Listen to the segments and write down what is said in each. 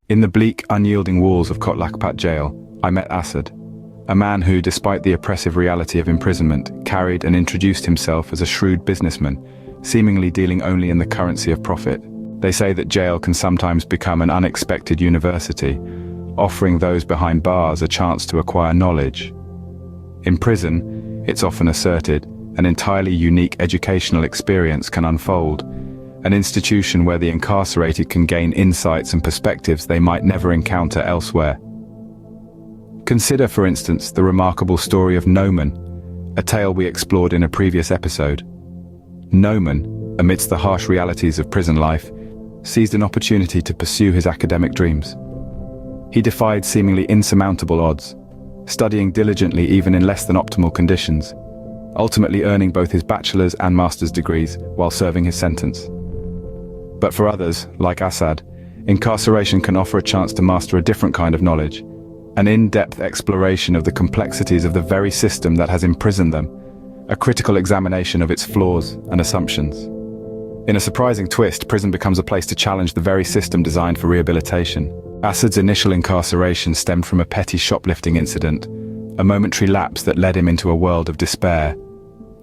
In the bleak, unyielding walls of Kotlakpat jail, I met Asad, a man who, despite the oppressive reality of imprisonment, carried and introduced himself as a shrewd businessman, seemingly dealing only in the currency of profit. They say that jail can sometimes become an unexpected university, offering those behind bars a chance to acquire knowledge. In prison, it's often asserted, an entirely unique educational experience can unfold, an institution where the incarcerated can gain insights and perspectives they might never encounter elsewhere. Consider, for instance, the remarkable story of Noman, a tale we explored in a previous episode. Noman, amidst the harsh realities of prison life, seized an opportunity to pursue his academic dreams. He defied seemingly insurmountable odds, studying diligently even in less than optimal conditions, ultimately earning both his bachelor's and master's degrees while serving his sentence. But for others, like Asad, incarceration can offer a chance to master a different kind of knowledge, an in-depth exploration of the complexities of the very system that has imprisoned them, a critical examination of its flaws and assumptions. In a surprising twist, prison becomes a place to challenge the very system designed for rehabilitation. Asad's initial incarceration stemmed from a petty shoplifting incident, a momentary lapse that led him into a world of despair.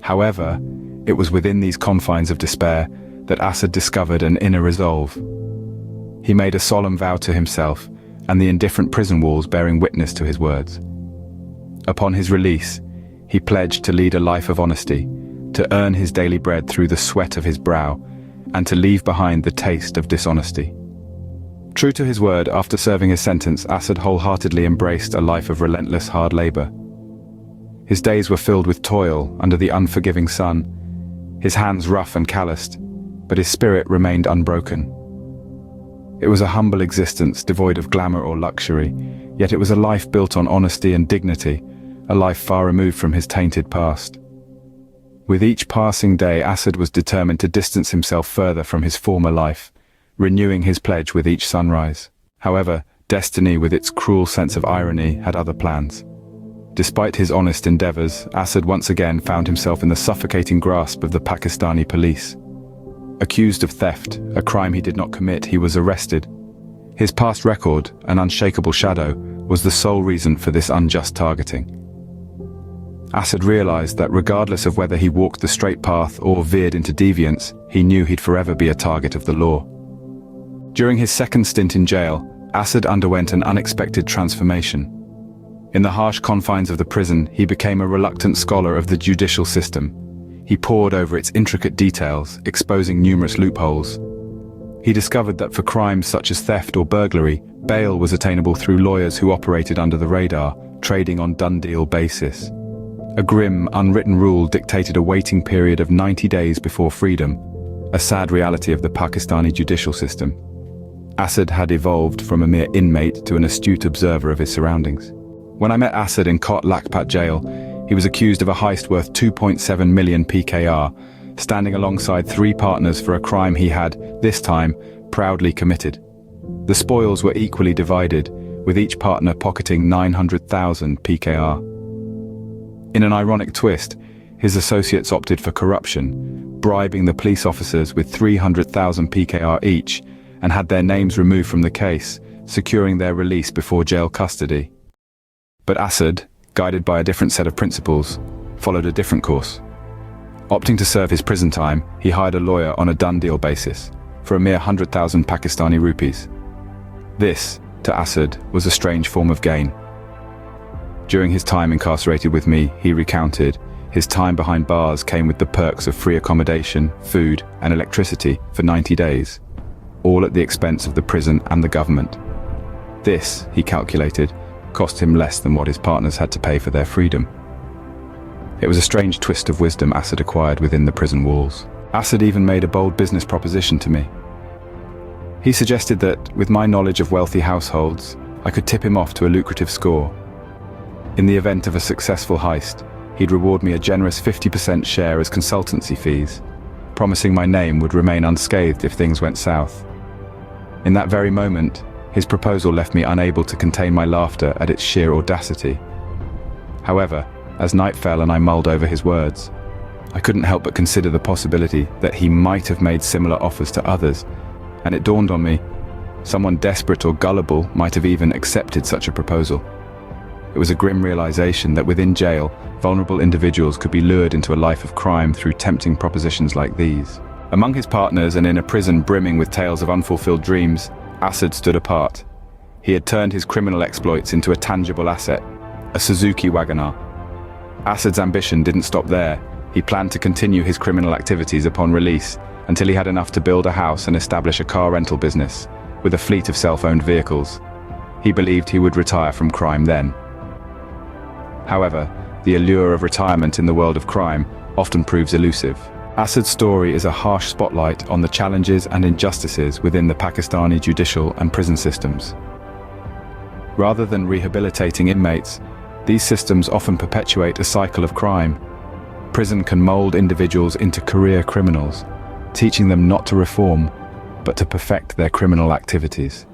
However, it was within these confines of despair that Asad discovered an inner resolve. He made a solemn vow to himself, and the indifferent prison walls bearing witness to his words. Upon his release, he pledged to lead a life of honesty, to earn his daily bread through the sweat of his brow, and to leave behind the taste of dishonesty. True to his word, after serving his sentence, Asad wholeheartedly embraced a life of relentless hard labor. His days were filled with toil under the unforgiving sun, his hands rough and calloused, but his spirit remained unbroken. It was a humble existence devoid of glamour or luxury, yet it was a life built on honesty and dignity, a life far removed from his tainted past. With each passing day, Asad was determined to distance himself further from his former life, renewing his pledge with each sunrise. However, destiny, with its cruel sense of irony, had other plans. Despite his honest endeavors, Asad once again found himself in the suffocating grasp of the Pakistani police. Accused of theft, a crime he did not commit, he was arrested. His past record, an unshakable shadow, was the sole reason for this unjust targeting. Asad realized that regardless of whether he walked the straight path or veered into deviance, he knew he'd forever be a target of the law. During his second stint in jail, Asad underwent an unexpected transformation. In the harsh confines of the prison, he became a reluctant scholar of the judicial system. He pored over its intricate details, exposing numerous loopholes. He discovered that for crimes such as theft or burglary, bail was attainable through lawyers who operated under the radar, trading on done-deal basis. A grim, unwritten rule dictated a waiting period of 90 days before freedom, a sad reality of the Pakistani judicial system. Asad had evolved from a mere inmate to an astute observer of his surroundings. When I met Asad in Kot Lakpat jail, he was accused of a heist worth 2.7 million PKR, standing alongside 3 partners for a crime he had, this time, proudly committed. The spoils were equally divided, with each partner pocketing 900,000 PKR. In an ironic twist, his associates opted for corruption, bribing the police officers with 300,000 PKR each, and had their names removed from the case, securing their release before jail custody. But Asad, guided by a different set of principles, followed a different course. Opting to serve his prison time, he hired a lawyer on a done-deal basis, for a mere 100,000 Pakistani rupees. This, to Asad, was a strange form of gain. During his time incarcerated with me, he recounted, his time behind bars came with the perks of free accommodation, food, and electricity for 90 days, all at the expense of the prison and the government. This, he calculated, cost him less than what his partners had to pay for their freedom. It was a strange twist of wisdom Asad acquired within the prison walls. Asad even made a bold business proposition to me. He suggested that, with my knowledge of wealthy households, I could tip him off to a lucrative score. In the event of a successful heist, he'd reward me a generous 50% share as consultancy fees, promising my name would remain unscathed if things went south. In that very moment, his proposal left me unable to contain my laughter at its sheer audacity. However, as night fell and I mulled over his words, I couldn't help but consider the possibility that he might have made similar offers to others, and it dawned on me, Someone desperate or gullible might have even accepted such a proposal. It was a grim realization that within jail, vulnerable individuals could be lured into a life of crime through tempting propositions like these. Among his partners and in a prison brimming with tales of unfulfilled dreams, Asad stood apart. He had turned his criminal exploits into a tangible asset, a Suzuki Wagoner. Asad's ambition didn't stop there. He planned to continue his criminal activities upon release until he had enough to build a house and establish a car rental business with a fleet of self-owned vehicles. He believed he would retire from crime then. However, the allure of retirement in the world of crime often proves elusive. Asad's story is a harsh spotlight on the challenges and injustices within the Pakistani judicial and prison systems. Rather than rehabilitating inmates, these systems often perpetuate a cycle of crime. Prison can mold individuals into career criminals, teaching them not to reform, but to perfect their criminal activities.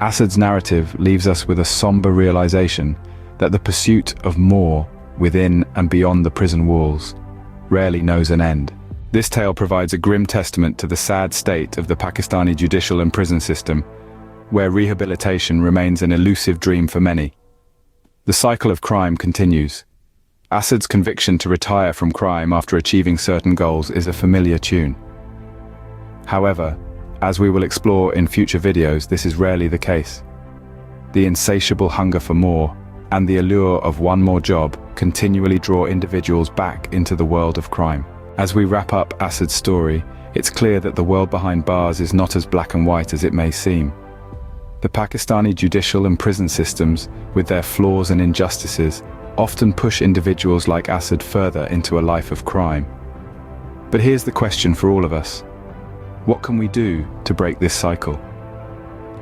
Asad's narrative leaves us with a somber realization that the pursuit of more within and beyond the prison walls rarely knows an end. This tale provides a grim testament to the sad state of the Pakistani judicial and prison system, where rehabilitation remains an elusive dream for many. The cycle of crime continues. Asad's conviction to retire from crime after achieving certain goals is a familiar tune. However, as we will explore in future videos, this is rarely the case. The insatiable hunger for more and the allure of one more job continually draw individuals back into the world of crime. As we wrap up Asad's story, it's clear that the world behind bars is not as black and white as it may seem. The Pakistani judicial and prison systems, with their flaws and injustices, often push individuals like Asad further into a life of crime. But here's the question for all of us. What can we do to break this cycle?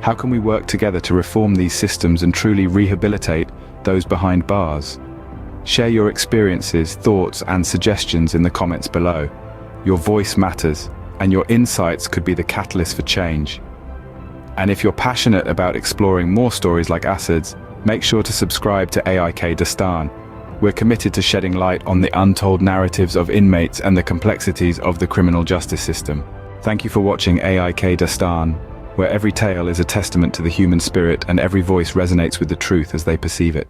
How can we work together to reform these systems and truly rehabilitate those behind bars? Share your experiences, thoughts, and suggestions in the comments below. Your voice matters, and your insights could be the catalyst for change. And if you're passionate about exploring more stories like Asad's, make sure to subscribe to AIK Dastan. We're committed to shedding light on the untold narratives of inmates and the complexities of the criminal justice system. Thank you for watching AIK Dastan, where every tale is a testament to the human spirit and every voice resonates with the truth as they perceive it.